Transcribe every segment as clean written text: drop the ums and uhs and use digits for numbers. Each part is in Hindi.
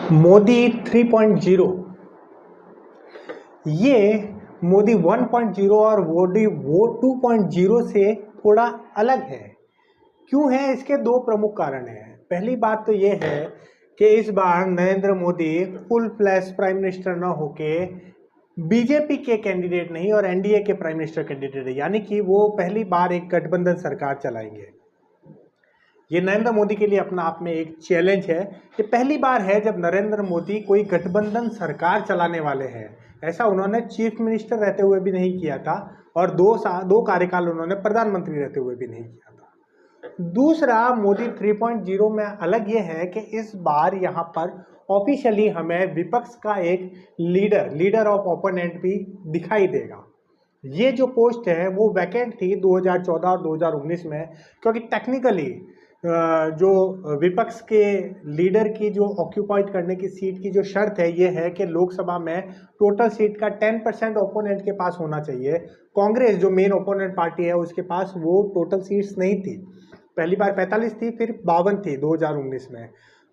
मोदी 3.0 ये मोदी 1.0 और मोदी वो 2.0 से थोड़ा अलग है। क्यों है? इसके दो प्रमुख कारण हैं। पहली बात तो ये है कि इस बार Narendra Modi full fledged prime minister ना होके बीजेपी के कैंडिडेट नहीं और एनडीए के प्राइम मिनिस्टर कैंडिडेट है, यानी कि वो पहली बार एक गठबंधन सरकार चलाएंगे। ये नरेंद्र मोदी के लिए अपना आप में एक चैलेंज है कि पहली बार है जब नरेंद्र मोदी कोई गठबंधन सरकार चलाने वाले हैं। ऐसा उन्होंने चीफ मिनिस्टर रहते हुए भी नहीं किया था और दो कार्यकाल उन्होंने प्रधानमंत्री रहते हुए भी नहीं किया था। दूसरा, मोदी 3.0 में अलग ये है कि इस बार यहाँ पर ऑफिशियली हमें विपक्ष का एक लीडर ऑफ ओपोनेंट भी दिखाई देगा। ये जो पोस्ट है वो वैकेंट थी 2014 और 2019 में, क्योंकि टेक्निकली जो विपक्ष के लीडर की जो ऑक्यूपाइड करने की सीट की जो शर्त है ये है कि लोकसभा में टोटल सीट का 10% ओपोनेंट के पास होना चाहिए। कांग्रेस जो मेन ओपोनेंट पार्टी है उसके पास वो टोटल सीट्स नहीं थी। पहली बार 45 थी, फिर 52 थी 2019 में।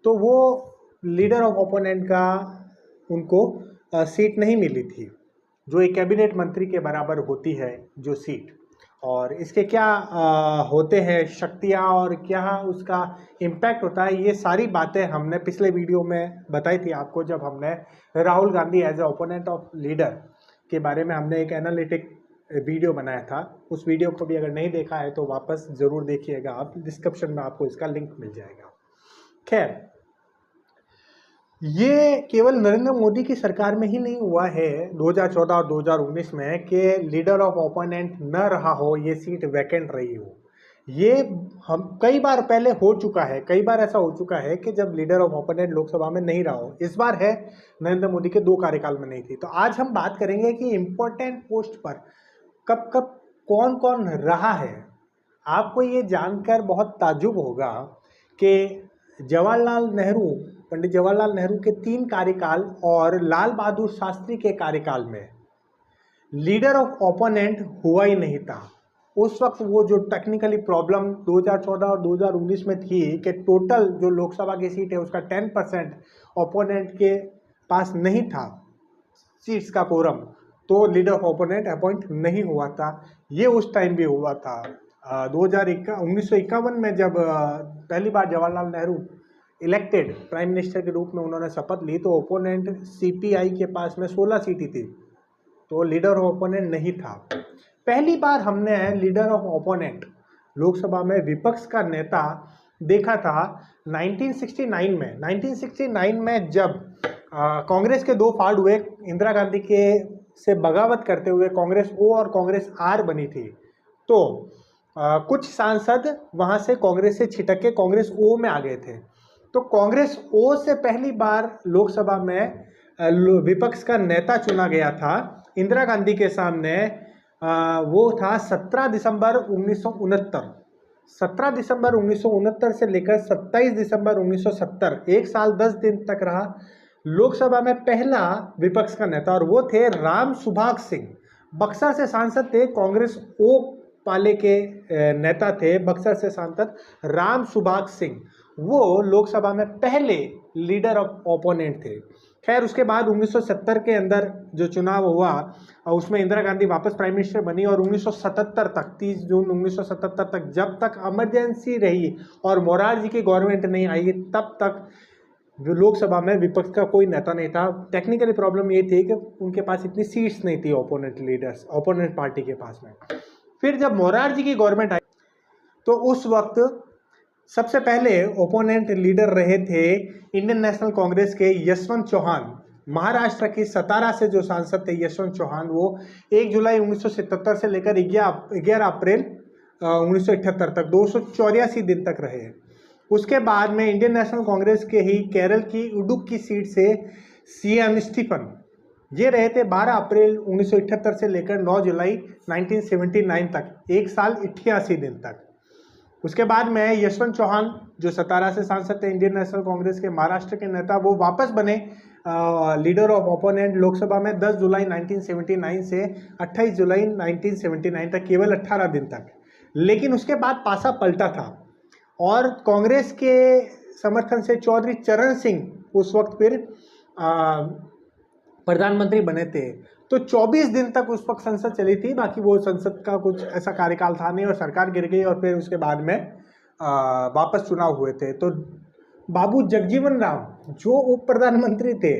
तो वो लीडर ऑफ ओपोनेंट का उनको सीट नहीं मिली थी, जो एक कैबिनेट मंत्री के बराबर होती है जो सीट। और इसके क्या होते हैं शक्तियाँ और क्या उसका इम्पैक्ट होता है, ये सारी बातें हमने पिछले वीडियो में बताई थी आपको, जब हमने Rahul Gandhi as a opponent of leader के बारे में हमने एक एनालिटिक वीडियो बनाया था। उस वीडियो को भी अगर नहीं देखा है तो वापस ज़रूर देखिएगा आप, डिस्क्रिप्शन में आपको इसका लिंक मिल जाएगा। खैर, ये केवल नरेंद्र मोदी की सरकार में ही नहीं हुआ है 2014 और 2019 में कि लीडर ऑफ ओपोनेंट न रहा हो, ये सीट वैकेंट रही हो। ये हम कई बार पहले हो चुका है, कई बार ऐसा हो चुका है कि जब लीडर ऑफ ओपोनेंट लोकसभा में नहीं रहा हो। इस बार है नरेंद्र मोदी के 2 कार्यकाल में नहीं थी। तो आज हम बात करेंगे कि इम्पोर्टेंट पोस्ट पर कब कब कौन कौन रहा है। आपको ये जानकर बहुत ताज्जुब होगा कि पंडित जवाहरलाल नेहरू के 3 कार्यकाल और लाल बहादुर शास्त्री के कार्यकाल में लीडर ऑफ ओपोनेंट हुआ ही नहीं था। उस वक्त वो जो टेक्निकली प्रॉब्लम 2014 और 2019 में थी कि टोटल जो लोकसभा की सीट है उसका 10% ओपोनेंट के पास नहीं था सीट्स का कोरम, तो लीडर ऑफ ओपोनेंट अपॉइंट नहीं हुआ था। ये उस टाइम भी हुआ था 1951 में, जब पहली बार Jawaharlal Nehru elected prime minister के रूप में उन्होंने शपथ ली, तो ओपोनेंट सीपीआई के पास में 16 सीटें थी, तो लीडर ऑफ ओपोनेंट नहीं था। पहली बार हमने लीडर ऑफ ओपोनेंट लोकसभा में विपक्ष का नेता देखा था 1969 में। 1969 में जब कांग्रेस के 2 फाड़ हुए, इंदिरा गांधी के से बगावत करते हुए कांग्रेस ओ और कांग्रेस आर बनी थी, तो कुछ सांसद वहां से कांग्रेस से छिटक के कांग्रेस ओ में आ गए थे। तो कांग्रेस ओ से पहली बार लोकसभा में विपक्ष का नेता चुना गया था इंदिरा गांधी के सामने। वो था 17 दिसंबर 1969। 17 दिसंबर 1969 से लेकर 27 दिसंबर 1970, 1 साल 10 दिन तक रहा लोकसभा में पहला विपक्ष का नेता, और वो थे राम सुभाग सिंह। बक्सर से सांसद थे, कांग्रेस ओ पाले के नेता थे बक्सर से सांसद राम सुभाग सिंह। वो लोकसभा में पहले लीडर ऑफ ओपोनेंट थे। खैर, उसके बाद 1970 के अंदर जो चुनाव हुआ उसमें इंदिरा गांधी वापस प्राइम मिनिस्टर बनी, और 1977 तक 30 जून 1977 तक, जब तक इमरजेंसी रही और मोरारजी की गवर्नमेंट नहीं आई, तब तक लोकसभा में विपक्ष का कोई नेता नहीं था। टेक्निकली प्रॉब्लम ये थी कि उनके पास इतनी सीट्स नहीं थी ओपोनेंट पार्टी के पास में। फिर जब मोरारजी की गवर्नमेंट आई तो उस वक्त सबसे पहले ओपोनेंट लीडर रहे थे इंडियन नेशनल कांग्रेस के यशवंत चौहान। महाराष्ट्र की सतारा से जो सांसद थे यशवंत चौहान, वो 1 जुलाई 1977 से लेकर 11 अप्रैल 1978 तक 284 दिन तक रहे। उसके बाद में इंडियन नेशनल कांग्रेस के ही केरल की उडुप की सीट से सीएम स्टीफन, ये रहे थे 12 अप्रैल 1978 से लेकर 9 जुलाई 1979 तक, 1 साल 88 दिन तक। उसके बाद में यशवंत चौहान जो सतारा से सांसद थे इंडियन नेशनल कांग्रेस के, महाराष्ट्र के नेता, वो वापस बने लीडर ऑफ ओपोनेंट लोकसभा में 10 जुलाई 1979 से 28 जुलाई 1979 तक, केवल 18 दिन तक। लेकिन उसके बाद पासा पलटा था और कांग्रेस के समर्थन से चौधरी चरण सिंह उस वक्त फिर प्रधानमंत्री बने थे। तो 24 दिन तक उस वक्त संसद चली थी, बाकी वो संसद का कुछ ऐसा कार्यकाल था नहीं और सरकार गिर गई और फिर उसके बाद में वापस चुनाव हुए थे। तो बाबू जगजीवन राम जो उप प्रधानमंत्री थे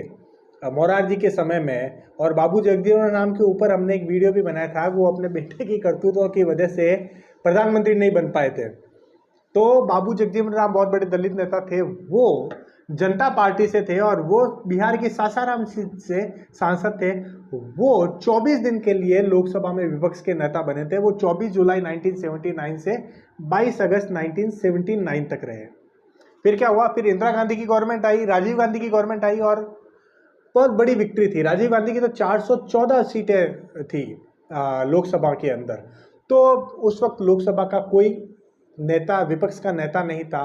मोरारजी के समय में, और बाबू जगजीवन राम के ऊपर हमने एक वीडियो भी बनाया था, वो अपने बेटे की करतूतों की वजह से प्रधानमंत्री नहीं बन पाए थे। तो बाबू जगजीवन राम बहुत बड़े दलित नेता थे, वो जनता पार्टी से थे और वो बिहार की सासाराम सीट से सांसद थे। वो 24 दिन के लिए लोकसभा में विपक्ष के नेता बने थे। वो 24 जुलाई 1979 से 22 अगस्त 1979 तक रहे। फिर क्या हुआ, फिर इंदिरा गांधी की गवर्नमेंट आई, राजीव गांधी की गवर्नमेंट आई और बहुत बड़ी विक्ट्री थी। राजीव गांधी की तो 414 सीटें थी लोकसभा के अंदर। तो उस वक्त लोकसभा का कोई नेता, विपक्ष का नेता नहीं था।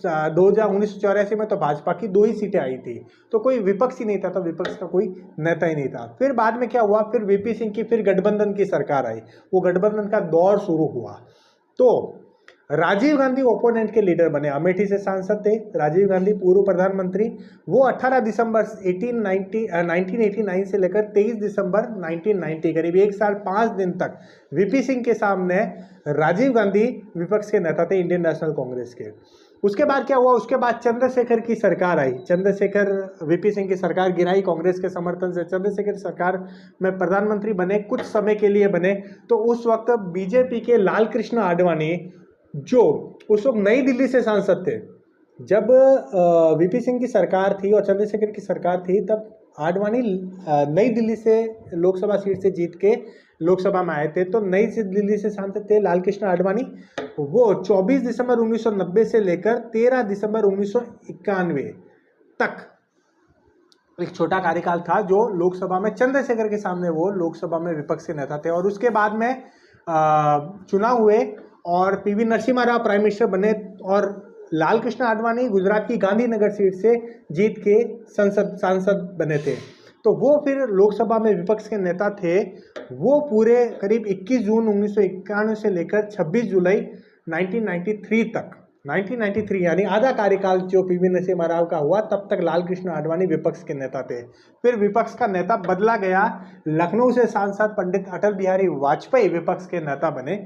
1984 में तो भाजपा की 2 ही सीटें आई थी, तो कोई विपक्ष ही नहीं था, तो विपक्ष का कोई नेता ही नहीं था। फिर बाद में क्या हुआ, फिर वीपी सिंह की फिर गठबंधन की सरकार आई, वो गठबंधन का दौर शुरू हुआ। तो राजीव गांधी ओपोनेंट के लीडर बने, अमेठी से सांसद थे राजीव गांधी, पूर्व प्रधानमंत्री। वो 18 दिसंबर 1989 से लेकर 23 दिसंबर 1990, करीब 1 साल 5 दिन तक वीपी सिंह के सामने राजीव गांधी विपक्ष के नेता थे इंडियन नेशनल कांग्रेस के। उसके बाद क्या हुआ, उसके बाद चंद्रशेखर की सरकार आई। चंद्रशेखर वीपी सिंह की सरकार गिराई कांग्रेस के समर्थन से। चंद्रशेखर सरकार में प्रधानमंत्री बने, कुछ समय के लिए बने। तो उस वक्त बीजेपी के लाल कृष्ण आडवाणी, जो उस वक्त नई दिल्ली से सांसद थे, जब वीपी सिंह की सरकार थी और चंद्रशेखर की सरकार थी, तब आडवाणी नई दिल्ली से लोकसभा सीट से जीत के लोकसभा में आए थे। तो नई दिल्ली से सांसद थे लाल कृष्ण आडवाणी। वो 24 दिसंबर 1990 से लेकर 13 दिसंबर 1991 तक एक छोटा कार्यकाल था, जो लोकसभा में चंद्रशेखर के सामने वो लोकसभा में विपक्ष के नेता थे। और उसके बाद में चुनाव हुए और PV Narasimha Rao prime minister बने और लाल कृष्ण आडवाणी गुजरात की गांधीनगर सीट से जीत के सांसद बने थे। तो वो फिर लोकसभा में विपक्ष के नेता थे। वो पूरे करीब 21 जून 1991 से लेकर 26 जुलाई 1993 तक, 1993 यानी आधा कार्यकाल जो पीवी नरसिम्हा राव का हुआ, तब तक लाल कृष्ण आडवाणी विपक्ष के नेता थे। फिर विपक्ष का नेता बदला गया, लखनऊ से सांसद पंडित अटल बिहारी वाजपेयी विपक्ष के नेता बने।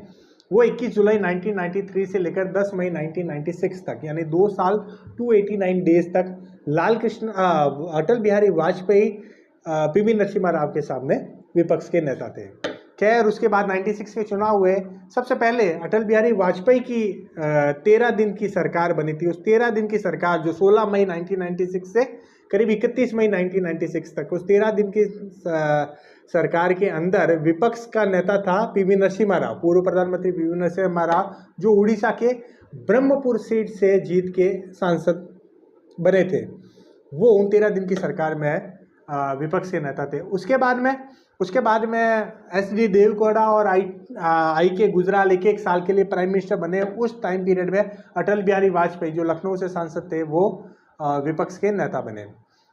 वो 21 जुलाई 1993 से लेकर 10 मई 1996 तक, यानी 2 साल 289 डेज तक अटल बिहारी वाजपेयी पीवी नरसिम्हा राव के सामने विपक्ष के नेता थे। खैर, उसके बाद 96 के चुनाव हुए। सबसे पहले अटल बिहारी वाजपेयी की 13 दिन की सरकार बनी थी। उस 13 दिन की सरकार जो 16 मई 1996 से करीब 31 मई 1996 तक, उस 13 दिन की सरकार के अंदर विपक्ष का नेता था पीवी नरसिम्हा राव, पूर्व प्रधानमंत्री पीवी नरसिम्हा राव, जो उड़ीसा के ब्रह्मपुर सीट से जीत के सांसद बने थे। वो उन 13 दिन की सरकार में विपक्ष के नेता थे। उसके बाद में एस.डी. देवगौड़ा और आई के गुजराल एक साल के लिए प्राइम मिनिस्टर बने। उस टाइम पीरियड में अटल बिहारी वाजपेयी जो लखनऊ से सांसद थे, वो विपक्ष के नेता बने।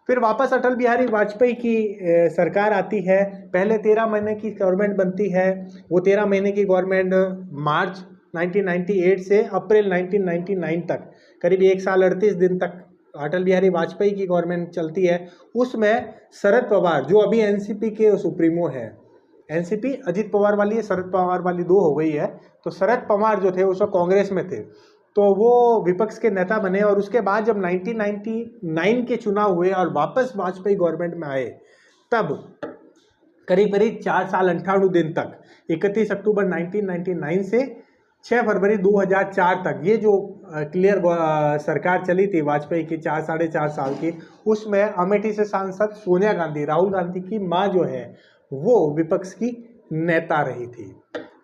फिर वापस अटल बिहारी वाजपेयी की सरकार आती है। पहले 13 महीने की गवर्नमेंट बनती है। वो 13 महीने की गवर्नमेंट मार्च 1998 से अप्रैल 1999 तक, करीब 1 साल 38 दिन तक अटल बिहारी वाजपेयी की गवर्नमेंट चलती है। उसमें शरद पवार, जो अभी एनसीपी के सुप्रीमो हैं, एनसीपी अजित पवार वाली है, शरद पवार वाली 2 हो गई है। तो शरद पवार जो थे उस वक्त कांग्रेस में थे, तो वो विपक्ष के नेता बने। और उसके बाद जब 1999 के चुनाव हुए और वापस वाजपेयी गवर्नमेंट में आए, तब करीब 4 साल 58 दिन तक, 31 अक्टूबर 1999 से 6 फरवरी 2004 तक, ये जो क्लियर सरकार चली थी वाजपेयी की 4-4.5 साल की, उसमें अमेठी से सांसद सोनिया गांधी, राहुल गांधी की मां जो है, वो विपक्ष की नेता रही थी।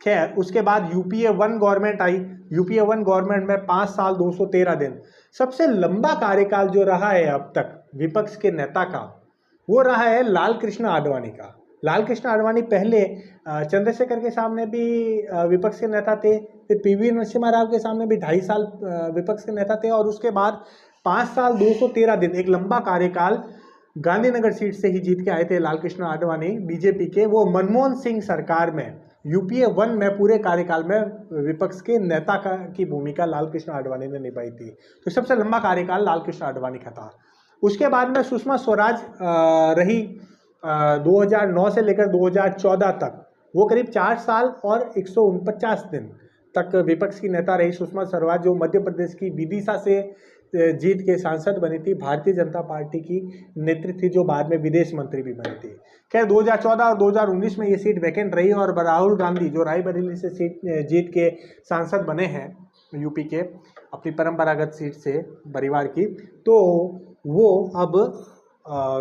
खैर, उसके बाद यूपीए 1 गवर्नमेंट आई। यूपीए 1 गवर्नमेंट में 5 साल 213 दिन। सबसे लंबा कार्यकाल जो रहा है अब तक विपक्ष के नेता का, वो रहा है लाल कृष्ण आडवाणी का। लाल कृष्ण आडवाणी पहले चंद्रशेखर के सामने भी विपक्ष के नेता थे, फिर पीवी नरसिम्हा राव के सामने भी 2.5 साल विपक्ष के नेता थे, और उसके बाद 5 साल 213 दिन, एक लंबा कार्यकाल गांधीनगर सीट से ही जीत के आए थे लाल कृष्ण आडवाणी बीजेपी के। वो मनमोहन सिंह सरकार में यूपीए 1 में पूरे कार्यकाल में विपक्ष के नेता की भूमिका लाल कृष्ण आडवाणी ने निभाई थी। तो सबसे लंबा कार्यकाल लाल कृष्ण आडवाणी का था। उसके बाद में सुषमा स्वराज रही 2009 से लेकर 2014 तक, वो करीब 4 साल और 149 दिन तक विपक्ष की नेता रही सुषमा स्वराज, जो मध्य प्रदेश की विदिशा से जीत के सांसद बनी थी, भारतीय जनता पार्टी की नेत्री थी, जो बाद में विदेश मंत्री भी बनी थी। खैर 2014 और 2019 में ये सीट वैकेंट रही और राहुल गांधी जो रायबरेली से सीट जीत के सांसद बने हैं यूपी के, अपनी परंपरागत सीट से परिवार की, तो वो अब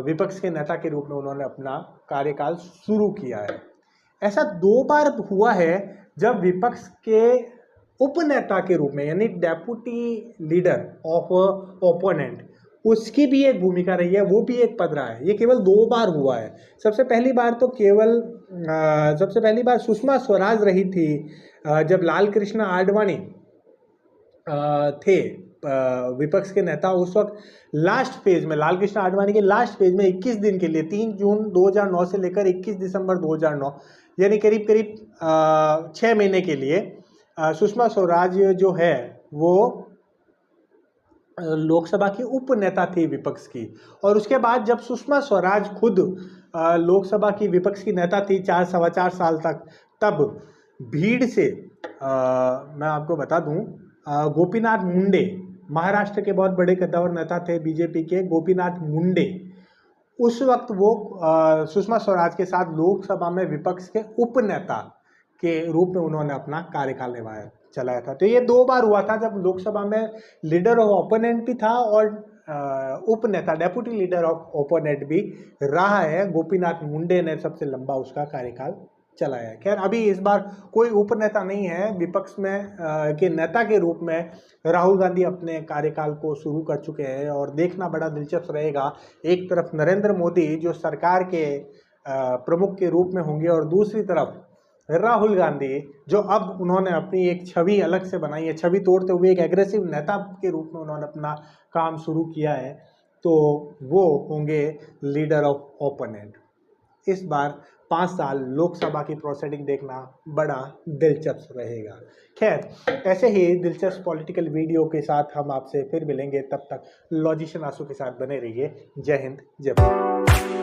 विपक्ष के नेता के रूप में उन्होंने अपना कार्यकाल शुरू किया है। ऐसा 2 बार हुआ है जब विपक्ष के उपनेता के रूप में, यानी डेप्यूटी लीडर ऑफ ओपोनेंट, उसकी भी एक भूमिका रही है, वो भी एक पद रहा है। ये केवल 2 बार हुआ है। सबसे पहली बार सुषमा स्वराज रही थी जब लाल कृष्ण आडवाणी थे विपक्ष के नेता। उस वक्त लास्ट फेज में, लाल कृष्ण आडवाणी के लास्ट फेज में 21 दिन के लिए 3 जून 2009 से लेकर 21 दिसंबर 2009, यानी करीब 6 महीने के लिए सुषमा स्वराज जो है वो लोकसभा की उपनेता थी विपक्ष की। और उसके बाद जब सुषमा स्वराज खुद लोकसभा की विपक्ष की नेता थी 4-4.25 साल तक, तब भीड़ से मैं आपको बता दूं, गोपीनाथ मुंडे, महाराष्ट्र के बहुत बड़े कद्दावर नेता थे बीजेपी के, गोपीनाथ मुंडे, उस वक्त वो सुषमा स्वराज के साथ लोकसभा में विपक्ष के उपनेता के रूप में उन्होंने अपना कार्यकाल चलाया था। तो ये 2 बार हुआ था जब लोकसभा में लीडर ऑफ ओपोनेंट भी था और उपनेता, डेप्यूटी लीडर ऑफ ओपोनेंट भी रहा है। गोपीनाथ मुंडे ने सबसे लंबा उसका कार्यकाल चलाया है। खैर अभी इस बार कोई उपनेता नहीं है, विपक्ष में के नेता के रूप में राहुल गांधी अपने कार्यकाल को शुरू कर चुके हैं और देखना बड़ा दिलचस्प रहेगा। एक तरफ नरेंद्र मोदी जो सरकार के प्रमुख के रूप में होंगे और दूसरी तरफ राहुल गांधी जो अब उन्होंने अपनी एक छवि अलग से बनाई है, छवि तोड़ते हुए एक एग्रेसिव नेता के रूप में उन्होंने अपना काम शुरू किया है, तो वो होंगे लीडर ऑफ ओपोनेंट। इस बार 5 साल लोकसभा की प्रोसीडिंग देखना बड़ा दिलचस्प रहेगा। खैर ऐसे ही दिलचस्प पॉलिटिकल वीडियो के साथ हम आपसे फिर मिलेंगे, तब तक लॉजिशियन आंसू के साथ बने रहिए। जय हिंद, जय भारत।